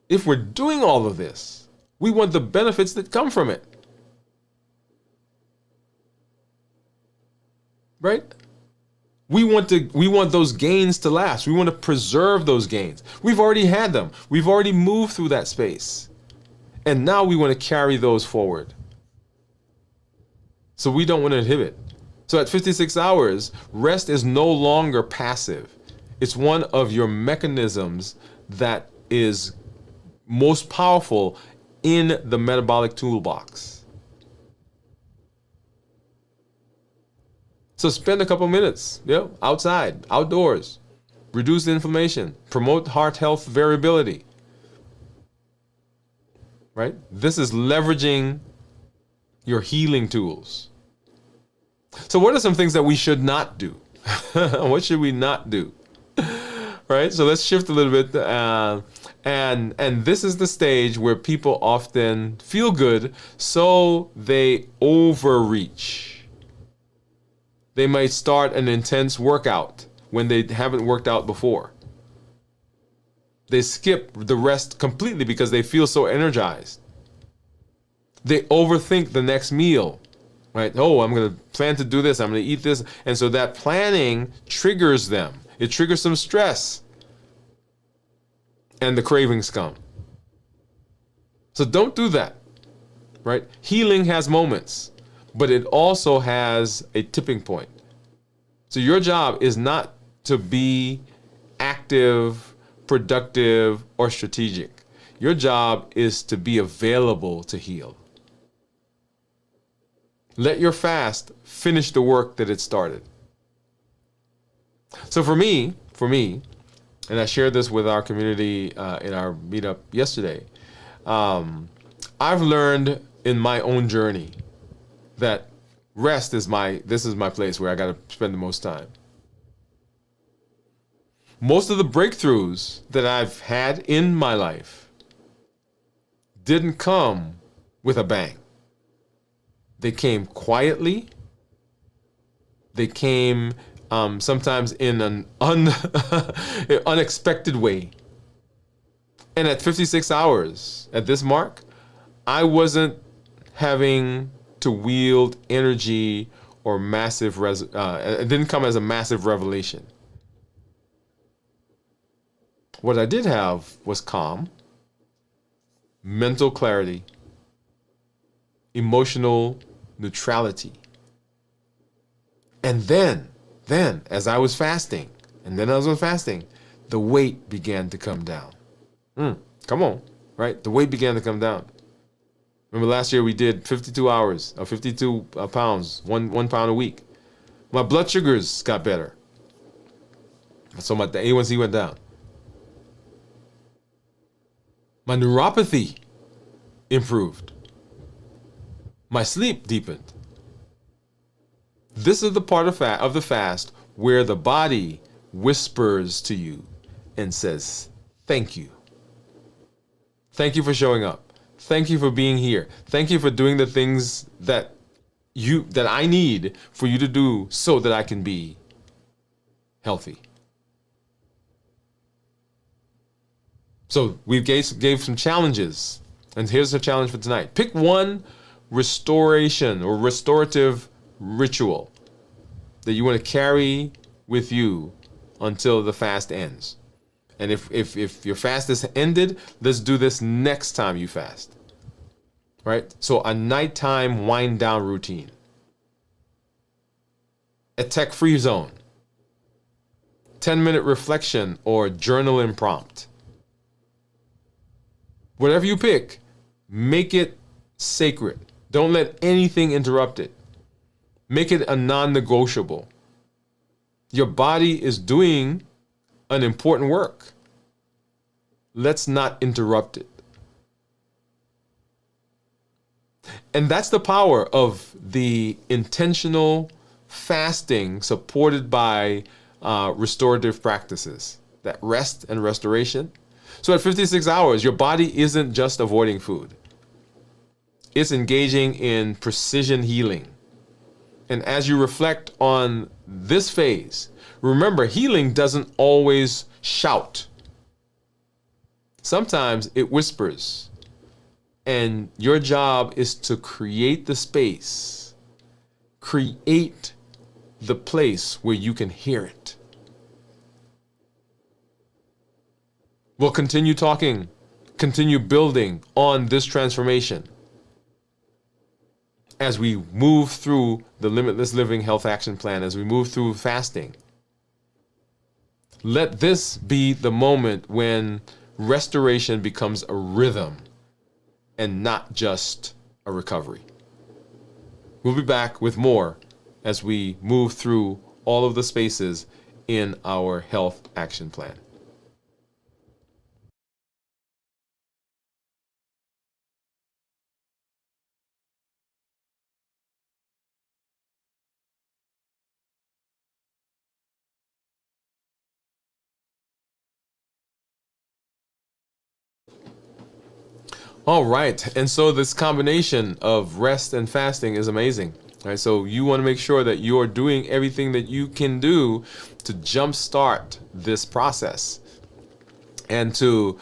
If we're doing all of this, We want the benefits that come from it. Right? We want those gains to last. We want to preserve those gains. We've already had them. We've already moved through that space. And now we want to carry those forward. So we don't want to inhibit. So at 56 hours, rest is no longer passive. It's one of your mechanisms that is most powerful in the metabolic toolbox. So spend a couple minutes, outside, outdoors, reduce inflammation, promote heart health variability. Right? This is leveraging your healing tools. So what are some things that we should not do? What should we not do? Right? So let's shift a little bit. And this is the stage where people often feel good, so they overreach. They might start an intense workout when they haven't worked out before. They skip the rest completely because they feel so energized. They overthink the next meal, right? Oh, I'm going to plan to do this. I'm going to eat this. And so that planning triggers them. It triggers some stress. And the cravings come. So don't do that, right? Healing has moments, but it also has a tipping point. So your job is not to be active, productive, or strategic. Your job is to be available to heal. Let your fast finish the work that it started. So for me, and I shared this with our community in our meetup yesterday, I've learned in my own journey that rest is this is my place where I got to spend the most time. Most of the breakthroughs that I've had in my life didn't come with a bang. They came quietly. They came sometimes in an unexpected way. And at 56 hours, at this mark, I wasn't having to wield energy or massive, it didn't come as a massive revelation. What I did have was calm, mental clarity, emotional neutrality. And then, as I was fasting, the weight began to come down. Come on, right? The weight began to come down. Remember last year we did 52 hours, 52 pounds, one pound a week. My blood sugars got better. So the A1C went down. My neuropathy improved. My sleep deepened. This is the part of the fast where the body whispers to you and says, thank you. Thank you for showing up. Thank you for being here. Thank you for doing the things that I need for you to do so that I can be healthy. So we gave some challenges, and here's the challenge for tonight. Pick one restoration or restorative ritual that you want to carry with you until the fast ends. And if your fast is ended, let's do this next time you fast. Right? So a nighttime wind down routine. A tech-free zone. 10-minute reflection or journal and prompt. Whatever you pick, make it sacred. Don't let anything interrupt it. Make it a non-negotiable. Your body is doing an important work. Let's not interrupt it. And that's the power of the intentional fasting supported by restorative practices, that rest and restoration. So at 56 hours, your body isn't just avoiding food. It's engaging in precision healing. And as you reflect on this phase, remember, healing doesn't always shout. Sometimes it whispers. And your job is to create the space, create the place where you can hear it. We'll continue talking, continue building on this transformation as we move through the Limitless Living Health Action Plan, as we move through fasting. Let this be the moment when restoration becomes a rhythm and not just a recovery. We'll be back with more as we move through all of the spaces in our health action plan. All right. And so this combination of rest and fasting is amazing. All right. So you want to make sure that you are doing everything that you can do to jumpstart this process. And to,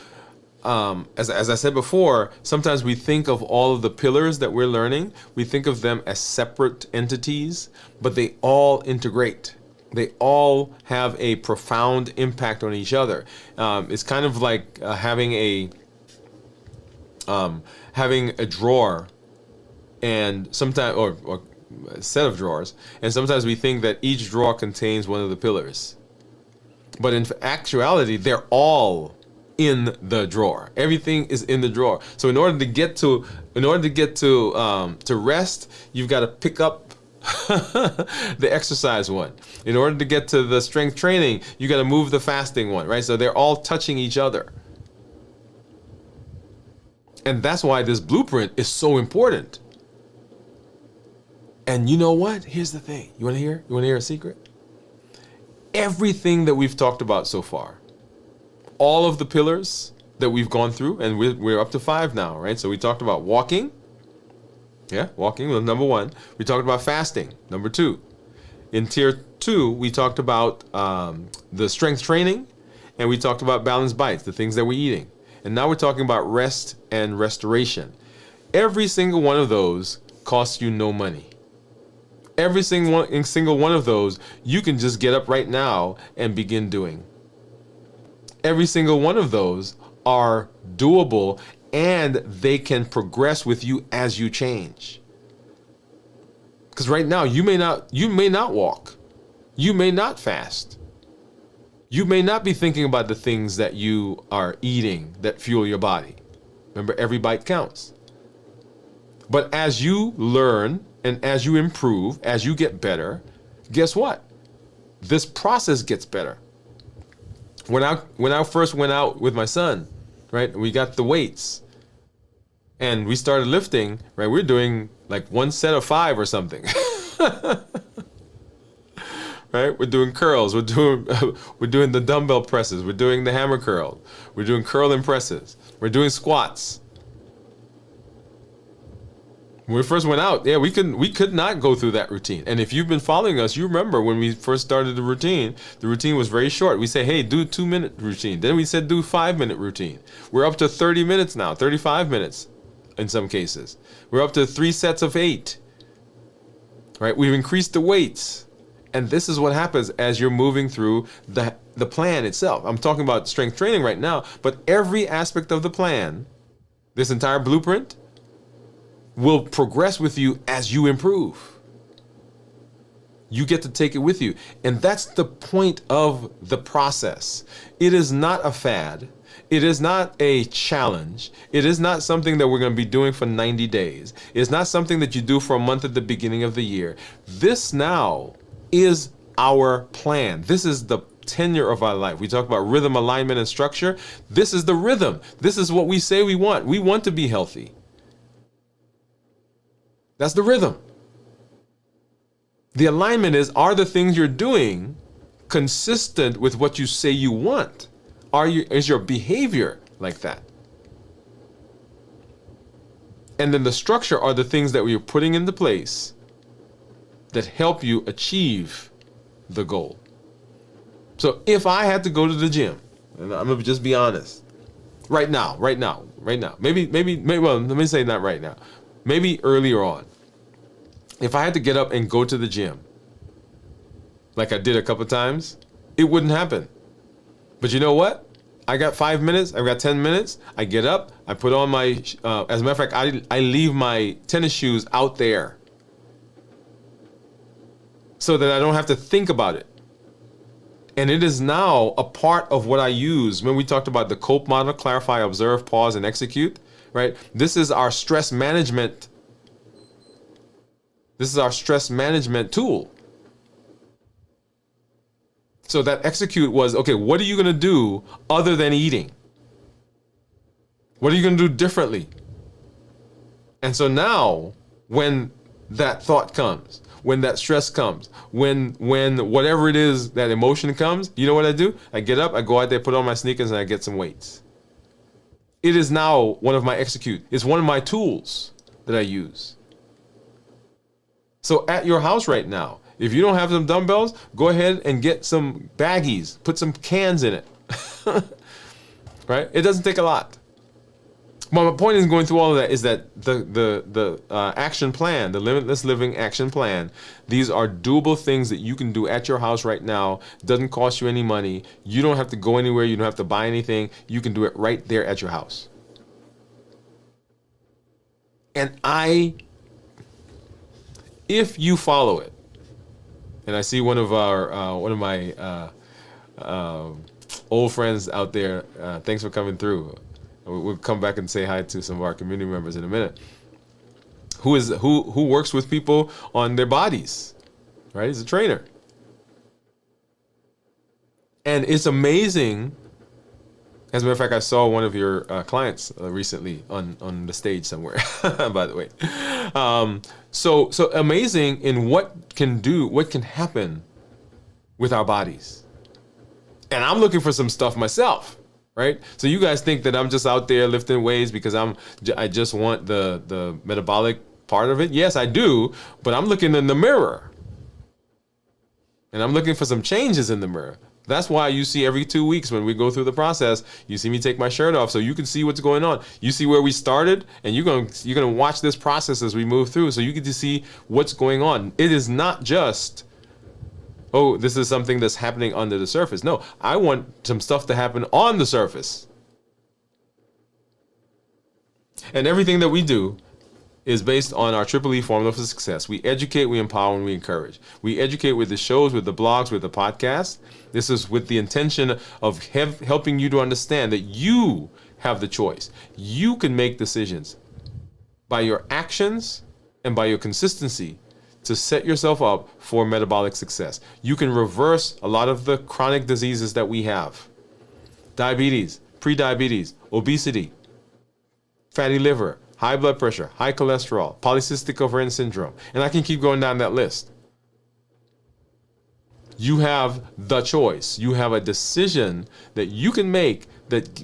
as I said before, sometimes we think of all of the pillars that we're learning, we think of them as separate entities, but they all integrate. They all have a profound impact on each other. It's kind of like having a drawer, and sometimes, or a set of drawers, and sometimes we think that each drawer contains one of the pillars, but in actuality they're all in the drawer. Everything is in the drawer. So in order to get to rest, you've got to pick up the exercise one. In order to get to the strength training, you got to move the fasting one, right? So they're all touching each other. And that's why this blueprint is so important. And you know what? Here's the thing. You want to hear? You want to hear a secret? Everything that we've talked about so far, all of the pillars that we've gone through, and we're up to 5 now, right? So we talked about walking. Yeah, walking was number 1. We talked about fasting, number 2. In tier 2, we talked about the strength training, and we talked about balanced bites, the things that we're eating. And now we're talking about rest and restoration. Every single one of those costs you no money. Every single one of those you can just get up right now and begin doing. Every single one of those are doable, and they can progress with you as you change. Because right now you may not walk. You may not fast. You may not be thinking about the things that you are eating that fuel your body. Remember, every bite counts. But as you learn and as you improve, as you get better, guess what? This process gets better. When I first went out with my son, right, we got the weights and we started lifting, right, we're doing like 1 set of 5 or something. Right? We're doing curls. We're doing the dumbbell presses. We're doing the hammer curl. We're doing curl and presses. We're doing squats. When we first went out, we could not go through that routine. And if you've been following us, you remember when we first started the routine was very short. We say, hey, do a 2-minute routine. Then we said do 5-minute routine. We're up to 30 minutes now, 35 minutes in some cases. We're up to 3 sets of 8. Right? We've increased the weights. And this is what happens as you're moving through the plan itself. I'm talking about strength training right now, but every aspect of the plan, this entire blueprint, will progress with you as you improve. You get to take it with you. And that's the point of the process. It is not a fad. It is not a challenge. It is not something that we're going to be doing for 90 days. It's not something that you do for a month at the beginning of the year. This now is our plan. This is the tenure of our life. We talk about rhythm, alignment, and structure. This is the rhythm. This is what we say we want. We want to be healthy. That's the rhythm. The alignment are the things you're doing consistent with what you say you want? Is your behavior like that? And then the structure are the things that we're putting into place that help you achieve the goal. So if I had to go to the gym, and I'm going to just be honest, Right now, right now, right now. Maybe, well, let me say not right now. Maybe earlier on. If I had to get up and go to the gym, like I did a couple times, it wouldn't happen. But you know what? I got 5 minutes. I've got 10 minutes. I get up. I put on my, as a matter of fact, I leave my tennis shoes out there so that I don't have to think about it. And it is now a part of what I use when we talked about the COPE model: clarify, observe, pause, and execute, right? This is our stress management. This is our stress management tool. So that execute was, okay, what are you going to do other than eating? What are you going to do differently? And so now when that thought comes, when that stress comes, when whatever it is, that emotion comes, you know what I do? I get up, I go out there, put on my sneakers, and I get some weights. It is now one of my execute. It's one of my tools that I use. So at your house right now, if you don't have some dumbbells, go ahead and get some baggies, put some cans in it. Right? It doesn't take a lot. But my point in going through all of that is that the action plan, the Limitless Living Action Plan, these are doable things that you can do at your house right now. Doesn't cost you any money. You don't have to go anywhere. You don't have to buy anything. You can do it right there at your house. And if you follow it, and I see one of my old friends out there. Thanks for coming through. We'll come back and say hi to some of our community members in a minute. Who works with people on their bodies, right? He's a trainer, and it's amazing. As a matter of fact, I saw one of your clients recently on the stage somewhere. By the way, so amazing in what can happen with our bodies, and I'm looking for some stuff myself. Right? So you guys think that I'm just out there lifting weights because I just want the metabolic part of it? Yes, I do, but I'm looking in the mirror. And I'm looking for some changes in the mirror. That's why you see every 2 weeks when we go through the process, you see me take my shirt off so you can see what's going on. You see where we started, and you're going to watch this process as we move through so you get to see what's going on. It is not just, oh, this is something that's happening under the surface. No, I want some stuff to happen on the surface. And everything that we do is based on our Triple E formula for success. We educate, we empower, and we encourage. We educate with the shows, with the blogs, with the podcasts. This is with the intention of helping you to understand that you have the choice. You can make decisions by your actions and by your consistency to set yourself up for metabolic success. You can reverse a lot of the chronic diseases that we have. Diabetes, prediabetes, obesity, fatty liver, high blood pressure, high cholesterol, polycystic ovarian syndrome, and I can keep going down that list. You have the choice. You have a decision that you can make that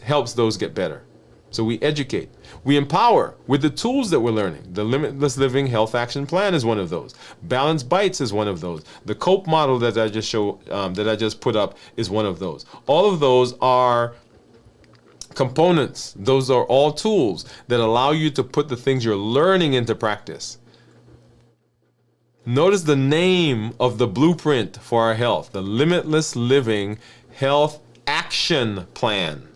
helps those get better. So we educate. We empower with the tools that we're learning. The Limitless Living Health Action Plan is one of those. Balanced Bites is one of those. The COPE model that I just put up is one of those. All of those are components. Those are all tools that allow you to put the things you're learning into practice. Notice the name of the blueprint for our health, the Limitless Living Health Action Plan.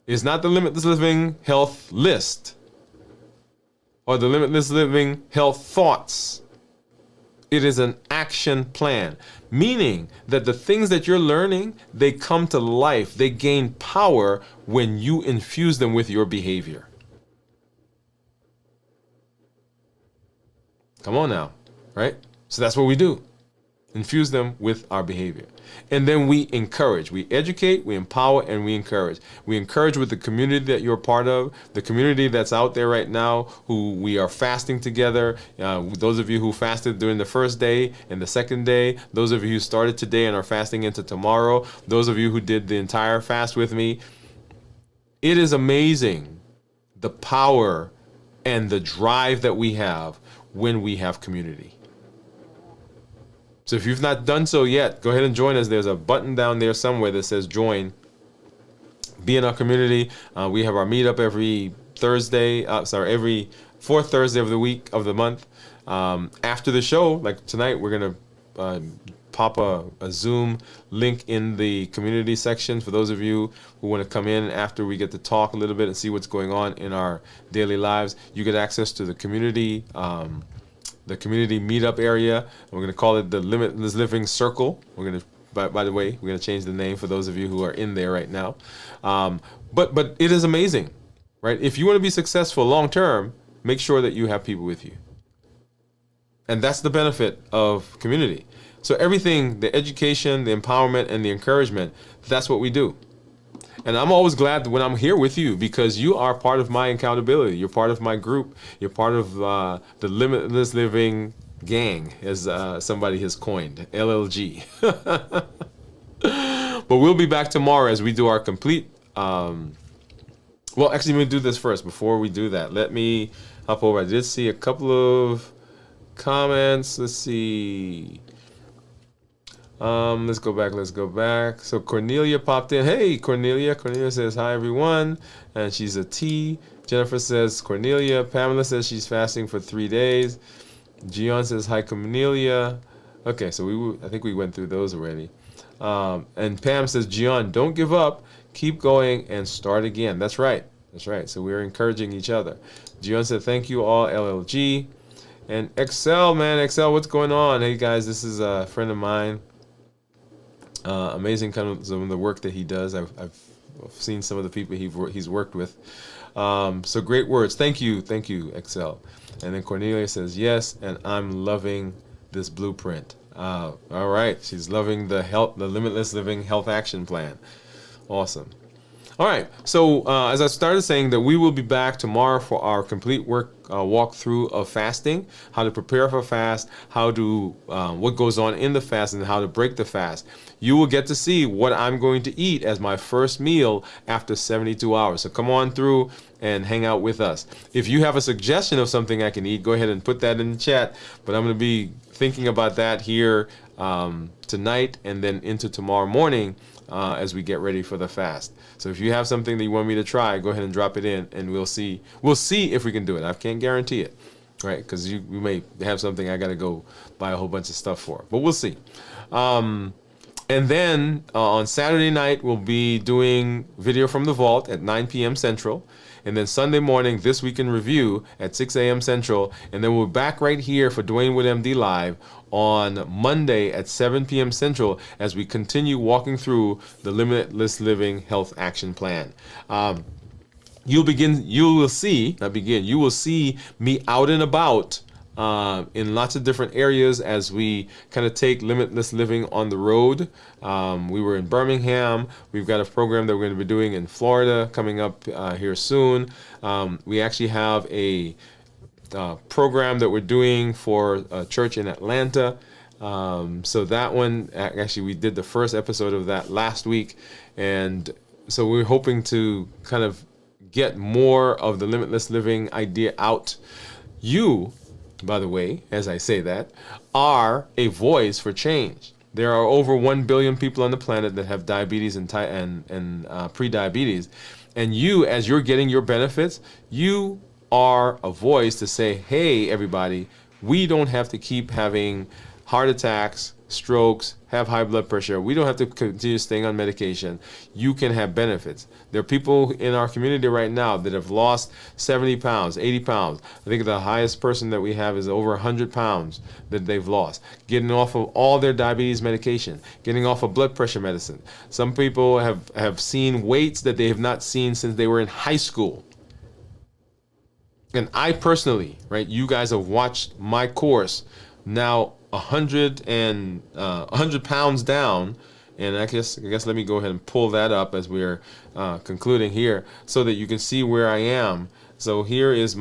It's not the Limitless Living Health List or the Limitless Living Health Thoughts. It is an action plan, meaning that the things that you're learning, they come to life, they gain power when you infuse them with your behavior. Come on now, right? So that's what we do. Infuse them with our behavior. And then we encourage. We educate, we empower, and we encourage. We encourage with the community that you're part of, the community that's out there right now, who we are fasting together. Those of you who fasted during the first day and the second day, those of you who started today and are fasting into tomorrow, those of you who did the entire fast with me. It is amazing the power and the drive that we have when we have community. So if you've not done so yet, go ahead and join us. There's a button down there somewhere that says join. be in our community. We have our meetup every Thursday. Every fourth Thursday of the week of the month. After the show, like tonight, we're gonna pop a Zoom link in the community section for those of you who want to come in after we get to talk a little bit and see what's going on in our daily lives. You get access to the community meetup area. We're going to call it the Limitless Living Circle. We're going to, by the way, we're going to change the name for those of you who are in there right now. But it is amazing, right? If you want to be successful long term, make sure that you have people with you. And that's the benefit of community. So everything, the education, the empowerment, and the encouragement, that's what we do. And I'm always glad when I'm here with you because you are part of my accountability. You're part of my group. You're part of the Limitless Living Gang, as somebody has coined, LLG. But we'll be back tomorrow as we do our complete... well, actually, let me do this first. Before we do that, let me hop over. I did see a couple of comments. Let's see... let's go back. So Cornelia popped in. Hey, Cornelia. Cornelia says, hi, everyone. And she's a T. Jennifer says, Cornelia. Pamela says she's fasting for 3 days. Gian says, hi, Cornelia. Okay, so I think we went through those already. And Pam says, Gian, don't give up. Keep going and start again. That's right. That's right. So we're encouraging each other. Gian said, thank you all, LLG. And Excel, man. Excel, what's going on? Hey, guys, this is a friend of mine. Amazing kind of some of the work that he does. I've seen some of the people he's worked with. So great words. Thank you, Excel. And then Cornelia says yes, and I'm loving this blueprint. All right, she's loving the Limitless Living Health Action Plan. Awesome. All right. So as I started saying, that we will be back tomorrow for our complete walkthrough of fasting, how to prepare for fast, what goes on in the fast, and how to break the fast. You will get to see what I'm going to eat as my first meal after 72 hours. So come on through and hang out with us. If you have a suggestion of something I can eat, go ahead and put that in the chat. But I'm going to be thinking about that here tonight and then into tomorrow morning as we get ready for the fast. So if you have something that you want me to try, go ahead and drop it in, and we'll see if we can do it. I can't guarantee it, right? Because we may have something I got to go buy a whole bunch of stuff for, but we'll see. And then on Saturday night, we'll be doing Video from the Vault at 9 p.m. Central. And then Sunday morning, This Week in Review at 6 a.m. Central. And then we're back right here for Dwain Woode MD Live on Monday at 7 p.m. Central as we continue walking through the Limitless Living Health Action Plan. You will see me out and about in lots of different areas as we kind of take Limitless Living on the road. We were in Birmingham. We've got a program that we're going to be doing in Florida coming up here soon. We actually have a program that we're doing for a church in Atlanta. So that one, actually, we did the first episode of that last week. And so we're hoping to kind of get more of the Limitless Living idea out. You, by the way, as I say that, are a voice for change. There are over 1 billion people on the planet that have diabetes and pre-diabetes. And you, as you're getting your benefits, you are a voice to say, hey, everybody, we don't have to keep having heart attacks, strokes, have high blood pressure. We don't have to continue staying on medication. You can have benefits. There are people in our community right now that have lost 70 pounds, 80 pounds. I think the highest person that we have is over 100 pounds that they've lost. Getting off of all their diabetes medication, getting off of blood pressure medicine. Some people have seen weights that they have not seen since they were in high school. And I personally, right, you guys have watched my course now 100 pounds down, and I guess let me go ahead and pull that up as we're concluding here so that you can see where I am. So here is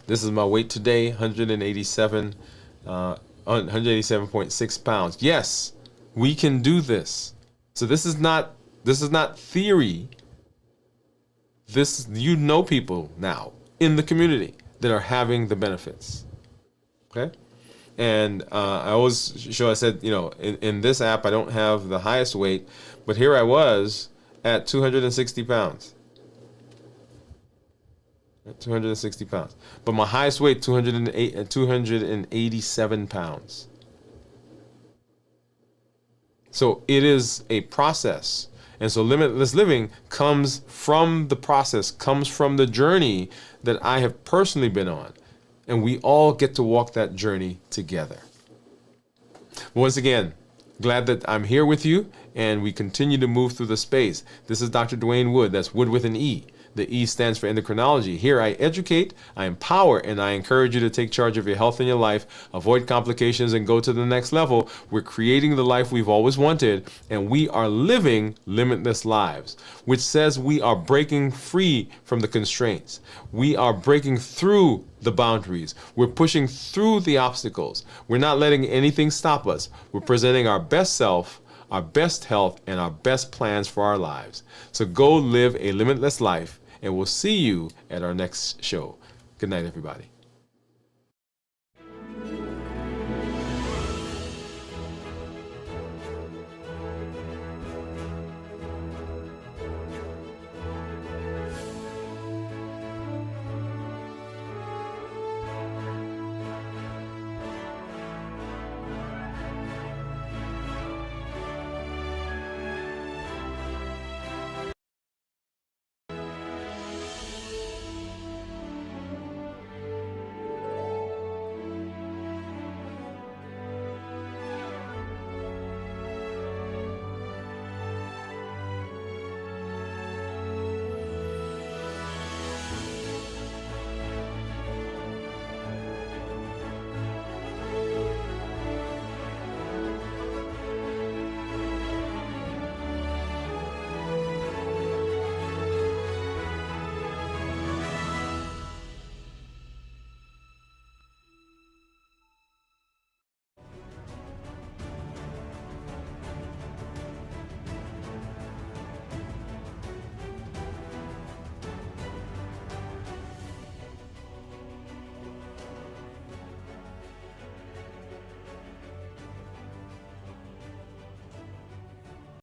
this is my weight today, 187.6 pounds. Yes, we can do this. So this is not theory. You know people now in the community that are having the benefits. Okay? And I always I said, in this app, I don't have the highest weight, but here I was at 260 pounds. At 260 pounds. But my highest weight, 287 pounds. So it is a process. And so limitless living comes from the process, comes from the journey that I have personally been on. And we all get to walk that journey together. Once again, glad that I'm here with you and we continue to move through the space. This is Dr. Dwain Woode. That's Wood with an E. The E stands for endocrinology. Here I educate, I empower, and I encourage you to take charge of your health and your life, avoid complications, and go to the next level. We're creating the life we've always wanted, and we are living limitless lives, which says we are breaking free from the constraints. We are breaking through the boundaries. We're pushing through the obstacles. We're not letting anything stop us. We're presenting our best self, our best health, and our best plans for our lives. So go live a limitless life, and we'll see you at our next show. Good night, everybody.